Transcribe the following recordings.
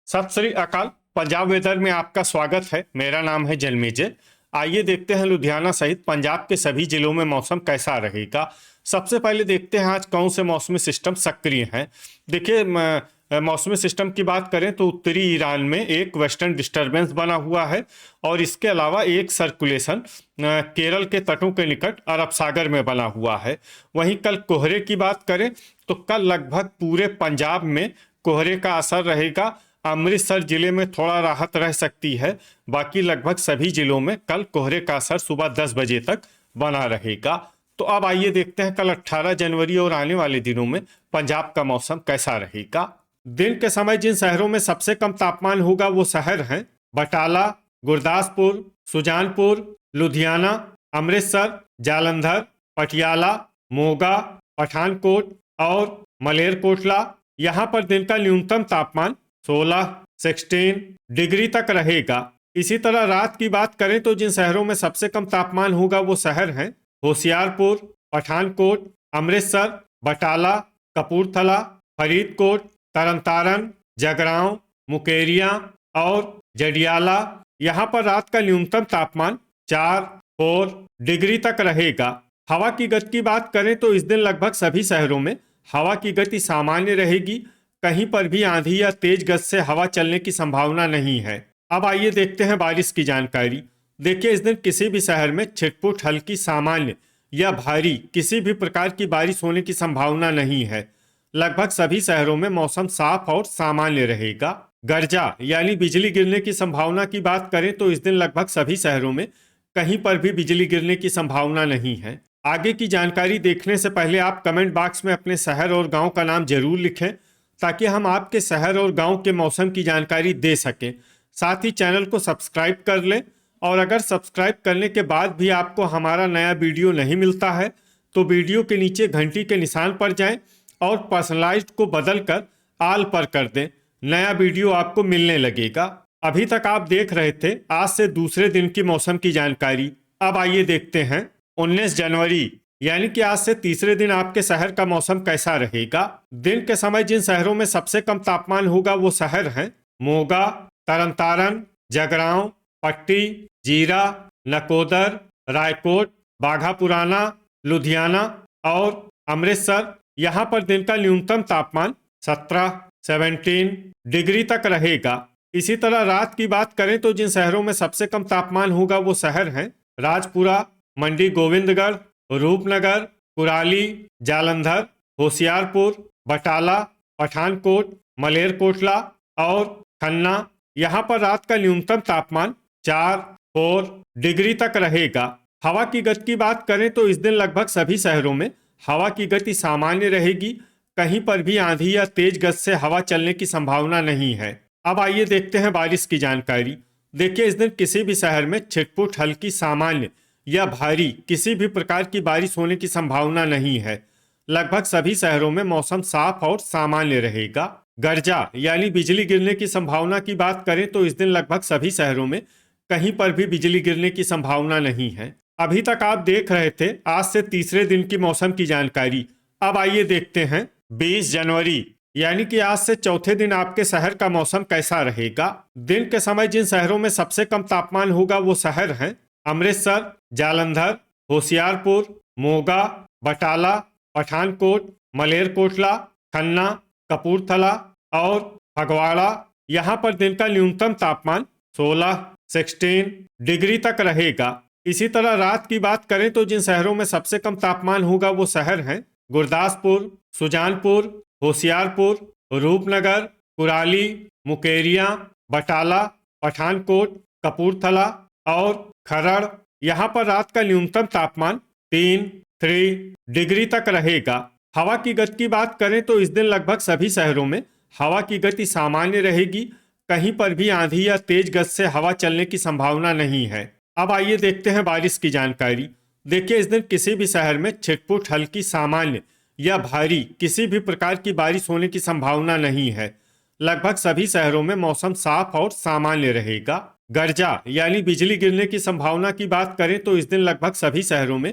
सत श्री अकाल। पंजाब वेदर में आपका स्वागत है। मेरा नाम है जन्मेजय। आइए देखते हैं लुधियाना सहित पंजाब के सभी जिलों में मौसम कैसा रहेगा। सबसे पहले देखते हैं आज कौन से मौसमी सिस्टम सक्रिय हैं। देखिए, मौसमी सिस्टम की बात करें तो उत्तरी ईरान में एक वेस्टर्न डिस्टरबेंस बना हुआ है और इसके अलावा एक सर्कुलेशन केरल के तटों के निकट अरब सागर में बना हुआ है। वहीं कल कोहरे की बात करें तो कल लगभग पूरे पंजाब में कोहरे का असर रहेगा। अमृतसर जिले में थोड़ा राहत रह सकती है, बाकी लगभग सभी जिलों में कल कोहरे का असर सुबह 10 बजे तक बना रहेगा। तो अब आइए देखते हैं कल 18 जनवरी और आने वाले दिनों में पंजाब का मौसम कैसा रहेगा। दिन के समय जिन शहरों में सबसे कम तापमान होगा वो शहर हैं बटाला, गुरदासपुर, सुजानपुर, लुधियाना, अमृतसर, जालंधर, पटियाला, मोगा, पठानकोट और मलेरकोटला। यहाँ पर दिन का न्यूनतम तापमान 16 डिग्री तक रहेगा। इसी तरह रात की बात करें तो जिन शहरों में सबसे कम तापमान होगा वो शहर हैं होशियारपुर, पठानकोट, अमृतसर, बटाला, कपूरथला, फरीदकोट, तरनतारन, जगरांव, मुकेरियां और जडियाला। यहाँ पर रात का न्यूनतम तापमान 4 डिग्री तक रहेगा। हवा की गति की बात करें तो इस दिन लगभग सभी शहरों में हवा की गति सामान्य रहेगी। कहीं पर भी आंधी या तेज गति से हवा चलने की संभावना नहीं है। अब आइए देखते हैं बारिश की जानकारी। देखिए, इस दिन किसी भी शहर में छिटपुट हल्की सामान्य या भारी किसी भी प्रकार की बारिश होने की संभावना नहीं है। लगभग सभी शहरों में मौसम साफ और सामान्य रहेगा। गर्जा यानी बिजली गिरने की संभावना की बात करें तो इस दिन लगभग सभी शहरों में कहीं पर भी बिजली गिरने की संभावना नहीं है। आगे की जानकारी देखने से पहले आप कमेंट बॉक्स में अपने शहर और गांव का नाम जरूर लिखें ताकि हम आपके शहर और गांव के मौसम की जानकारी दे सकें। साथ ही चैनल को सब्सक्राइब कर लें और अगर सब्सक्राइब करने के बाद भी आपको हमारा नया वीडियो नहीं मिलता है तो वीडियो के नीचे घंटी के निशान पर जाएं और पर्सनलाइज्ड को बदलकर आल पर कर दें। नया वीडियो आपको मिलने लगेगा। अभी तक आप देख रहे थे आज से दूसरे दिन की मौसम की जानकारी। अब आइए देखते हैं 19 जनवरी यानी कि आज से तीसरे दिन आपके शहर का मौसम कैसा रहेगा। दिन के समय जिन शहरों में सबसे कम तापमान होगा वो शहर हैं मोगा, तरनतारन, जगरांव, पट्टी, जीरा, नकोदर, रायकोट, बाघा पुराना, लुधियाना और अमृतसर। यहाँ पर दिन का न्यूनतम तापमान 17 डिग्री तक रहेगा। इसी तरह रात की बात करें तो जिन शहरों में सबसे कम तापमान होगा वो शहर हैं राजपुरा, मंडी गोविंदगढ़, रूपनगर, कुराली, जालंधर, होशियारपुर, बटाला, पठानकोट, मलेरकोटला और खन्ना। यहाँ पर रात का न्यूनतम तापमान 4 डिग्री तक रहेगा। हवा की गति की बात करें तो इस दिन लगभग सभी शहरों में हवा की गति सामान्य रहेगी। कहीं पर भी आंधी या तेज गति से हवा चलने की संभावना नहीं है। अब आइए देखते हैं बारिश की जानकारी। देखिए, इस दिन किसी भी शहर में छिटपुट हल्की सामान्य या भारी किसी भी प्रकार की बारिश होने की संभावना नहीं है। लगभग सभी शहरों में मौसम साफ और सामान्य रहेगा। गर्जा यानी बिजली गिरने की संभावना की बात करें तो इस दिन लगभग सभी शहरों में कहीं पर भी बिजली गिरने की संभावना नहीं है। अभी तक आप देख रहे थे आज से तीसरे दिन की मौसम की जानकारी। अब आइए देखते हैं 20 जनवरी यानी कि आज से चौथे दिन आपके शहर का मौसम कैसा रहेगा। दिन के समय जिन शहरों में सबसे कम तापमान होगा वो शहर हैं अमृतसर, जालंधर, होशियारपुर, मोगा, बटाला, पठानकोट, मलेरकोटला, खन्ना, कपूरथला और फगवाड़ा। यहाँ पर दिन का न्यूनतम तापमान 16 डिग्री तक रहेगा। इसी तरह रात की बात करें तो जिन शहरों में सबसे कम तापमान होगा वो शहर हैं गुरदासपुर, सुजानपुर, होशियारपुर, रूपनगर, कुराली, मुकेरियां, बटाला, पठानकोट, कपूरथला और खरड़। यहाँ पर रात का न्यूनतम तापमान 3 डिग्री तक रहेगा। हवा की गति की बात करें तो इस दिन लगभग सभी शहरों में हवा की गति सामान्य रहेगी। कहीं पर भी आंधी या तेज गति से हवा चलने की संभावना नहीं है। अब आइए देखते हैं बारिश की जानकारी। देखिए, इस दिन किसी भी शहर में छिटपुट हल्की सामान्य या भारी किसी भी प्रकार की बारिश होने की संभावना नहीं है। लगभग सभी शहरों में मौसम साफ और सामान्य रहेगा। गर्जा यानी बिजली गिरने की संभावना की बात करें तो इस दिन लगभग सभी शहरों में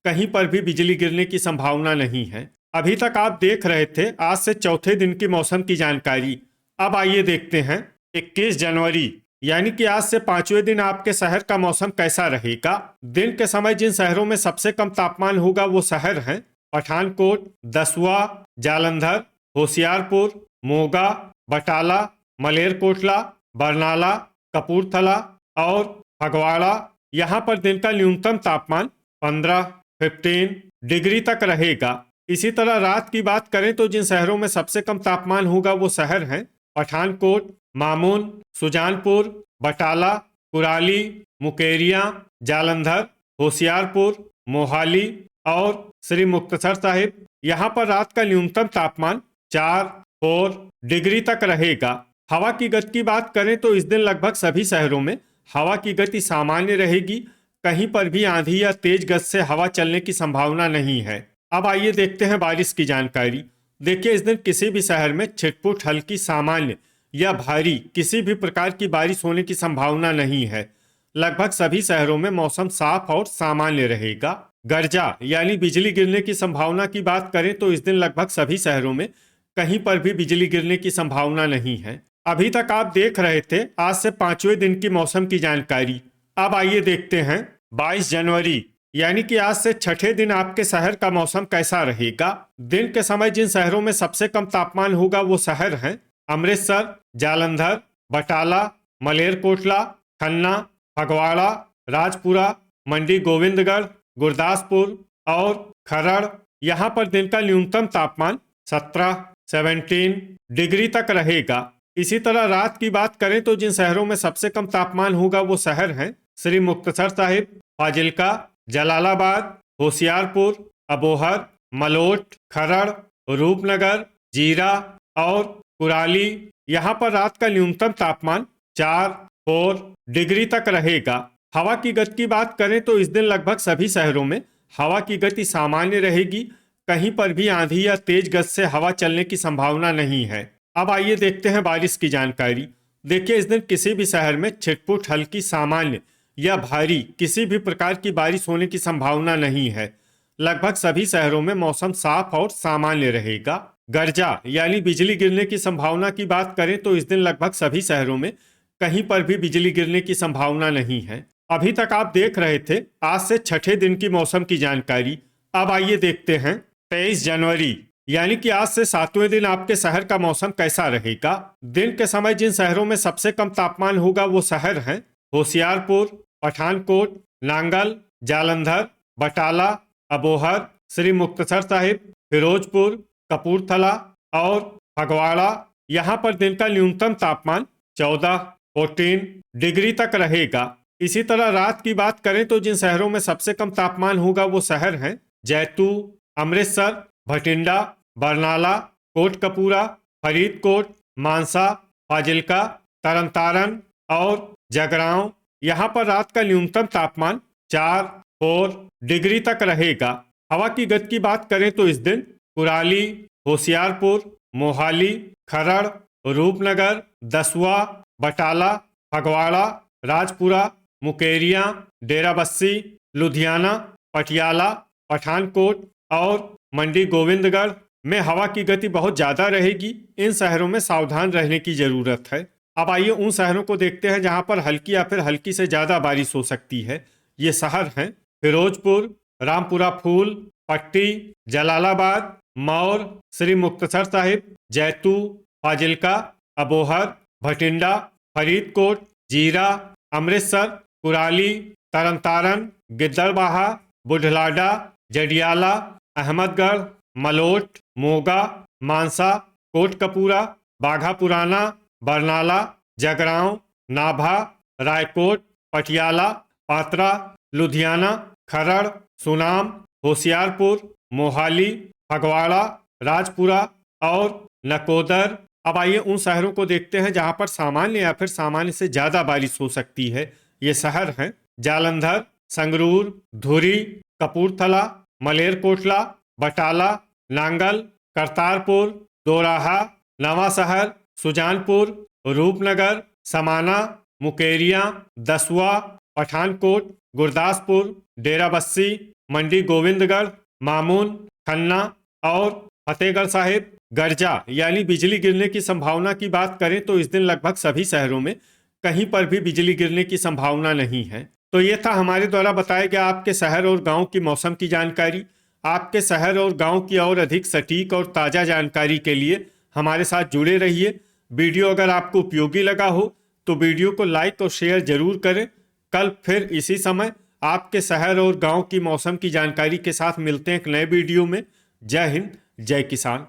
कहीं पर भी बिजली गिरने की संभावना नहीं है। अभी तक आप देख रहे थे आज से चौथे दिन की मौसम की जानकारी। अब आइए देखते हैं 21 जनवरी यानी कि आज से 5वें दिन आपके शहर का मौसम कैसा रहेगा। दिन के समय जिन शहरों में सबसे कम तापमान होगा वो शहर हैं पठानकोट, दसुआ, जालंधर, होशियारपुर, मोगा, बटाला, मलेरकोटला, बरनाला, कपूरथला और फगवाड़ा। यहाँ पर दिन का न्यूनतम तापमान 15 डिग्री तक रहेगा। इसी तरह रात की बात करें तो जिन शहरों में सबसे कम तापमान होगा वो शहर हैं पठानकोट, मामून, सुजानपुर, बटाला, कुराली, मुकेरियां, जालंधर, होशियारपुर, मोहाली और श्री मुक्तसर साहिब। यहाँ पर रात का न्यूनतम तापमान 4 डिग्री तक रहेगा। हवा की गति की बात करें तो इस दिन लगभग सभी शहरों में हवा की गति सामान्य रहेगी। कहीं पर भी आंधी या तेज गति से हवा चलने की संभावना नहीं है। अब आइए देखते हैं बारिश की जानकारी। देखिए, इस दिन किसी भी शहर में छिटपुट हल्की सामान्य या भारी किसी भी प्रकार की बारिश होने की संभावना नहीं है। लगभग सभी शहरों में मौसम साफ और सामान्य रहेगा। गर्जा यानी बिजली गिरने की संभावना की बात करें तो इस दिन लगभग सभी शहरों में कहीं पर भी बिजली गिरने की संभावना नहीं है। अभी तक आप देख रहे थे आज से 5वें दिन की मौसम की जानकारी। अब आइए देखते हैं 22 जनवरी यानी कि आज से 6ठे दिन आपके शहर का मौसम कैसा रहेगा। दिन के समय जिन शहरों में सबसे कम तापमान होगा वो शहर हैं अमृतसर, जालंधर, बटाला, मलेरकोटला, खन्ना, फगवाड़ा, राजपुरा, मंडी गोविंदगढ़, गुरदासपुर और खरड़। यहाँ पर दिन का न्यूनतम तापमान 17 डिग्री तक रहेगा। इसी तरह रात की बात करें तो जिन शहरों में सबसे कम तापमान होगा वो शहर हैं श्री मुक्तसर साहिब, फाजिल्का, जलालाबाद, होशियारपुर, अबोहर, मलोट, खरड़, रूपनगर, जीरा और कुराली। यहाँ पर रात का न्यूनतम तापमान 4 डिग्री तक रहेगा। हवा की गति की बात करें तो इस दिन लगभग सभी शहरों में हवा की गति सामान्य रहेगी। कहीं पर भी आंधी या तेज गति से हवा चलने की संभावना नहीं है। अब आइए देखते हैं बारिश की जानकारी। देखिए, इस दिन किसी भी शहर में छिटपुट हल्की सामान्य या भारी किसी भी प्रकार की बारिश होने की संभावना नहीं है। लगभग सभी शहरों में मौसम साफ और सामान्य रहेगा। गर्जा यानी बिजली गिरने की संभावना की बात करें तो इस दिन लगभग सभी शहरों में कहीं पर भी बिजली गिरने की संभावना नहीं है। अभी तक आप देख रहे थे आज से 6ठे दिन की मौसम की जानकारी। अब आइए देखते हैं 23 जनवरी यानी कि आज से 7वें दिन आपके शहर का मौसम कैसा रहेगा। दिन के समय जिन शहरों में सबसे कम तापमान होगा वो शहर हैं होशियारपुर, पठानकोट, नांगल, जालंधर, बटाला, अबोहर, श्री मुक्तसर साहिब, फिरोजपुर, कपूरथला और फगवाड़ा। यहाँ पर दिन का न्यूनतम तापमान 14 डिग्री तक रहेगा। इसी तरह रात की बात करें तो जिन शहरों में सबसे कम तापमान होगा वो शहर हैं जैतू, अमृतसर, भटिंडा, बरनाला, कोटकपूरा, फरीदकोट, मानसा, फाजिल्का, तरनतारन और जगरांव। यहाँ पर रात का न्यूनतम तापमान 4 डिग्री तक रहेगा। हवा की गति की बात करें तो इस दिन कुराली, होशियारपुर, मोहाली, खरड़, रूपनगर, दसुआ, बटाला, फगवाड़ा, राजपुरा, मुकेरियां, डेराबस्सी, लुधियाना, पटियाला, पठानकोट और मंडी गोविंदगढ़ में हवा की गति बहुत ज़्यादा रहेगी। इन शहरों में सावधान रहने की ज़रूरत है। अब आइए उन शहरों को देखते हैं जहां पर हल्की या फिर हल्की से ज़्यादा बारिश हो सकती है। ये शहर हैं फिरोजपुर, रामपुरा फूल, पट्टी, जलालाबाद, मौर, श्री मुक्तसर साहिब, जैतू, फाजिल्का, अबोहर, भटिंडा, फरीदकोट, जीरा, अमृतसर, कुराली, तरनतारन, गिद्दड़बाहा, बुढ़लाडा, जडियाला, अहमदगढ़, मलोट, मोगा, मानसा, कोटकपूरा, बाघा पुराना, बरनाला, जगरांव, नाभा, रायकोट, पटियाला, पात्रा, लुधियाना, खरड़, सुनाम, होशियारपुर, मोहाली, फगवाड़ा, राजपुरा और नकोदर। अब आइए उन शहरों को देखते हैं जहां पर सामान्य या फिर सामान्य से ज़्यादा बारिश हो सकती है। ये शहर हैं जालंधर, संगरूर, धुरी, कपूरथला, मलेरकोटला, बटाला, नांगल, करतारपुर, दोराहा, नवांशहर, सुजानपुर, रूपनगर, समाना, मुकेरियां, दसुआ, पठानकोट, गुरदासपुर, डेराबस्सी, मंडी गोविंदगढ़, मामून, खन्ना और फतेहगढ़ साहिब। गर्जा यानी बिजली गिरने की संभावना की बात करें तो इस दिन लगभग सभी शहरों में कहीं पर भी बिजली गिरने की संभावना नहीं है। तो ये था हमारे द्वारा बताया गया आपके शहर और गांव की मौसम की जानकारी। आपके शहर और गांव की और अधिक सटीक और ताज़ा जानकारी के लिए हमारे साथ जुड़े रहिए। वीडियो अगर आपको उपयोगी लगा हो तो वीडियो को लाइक और शेयर जरूर करें। कल फिर इसी समय आपके शहर और गांव की मौसम की जानकारी के साथ मिलते हैं एक नए वीडियो में। जय हिंद, जय किसान।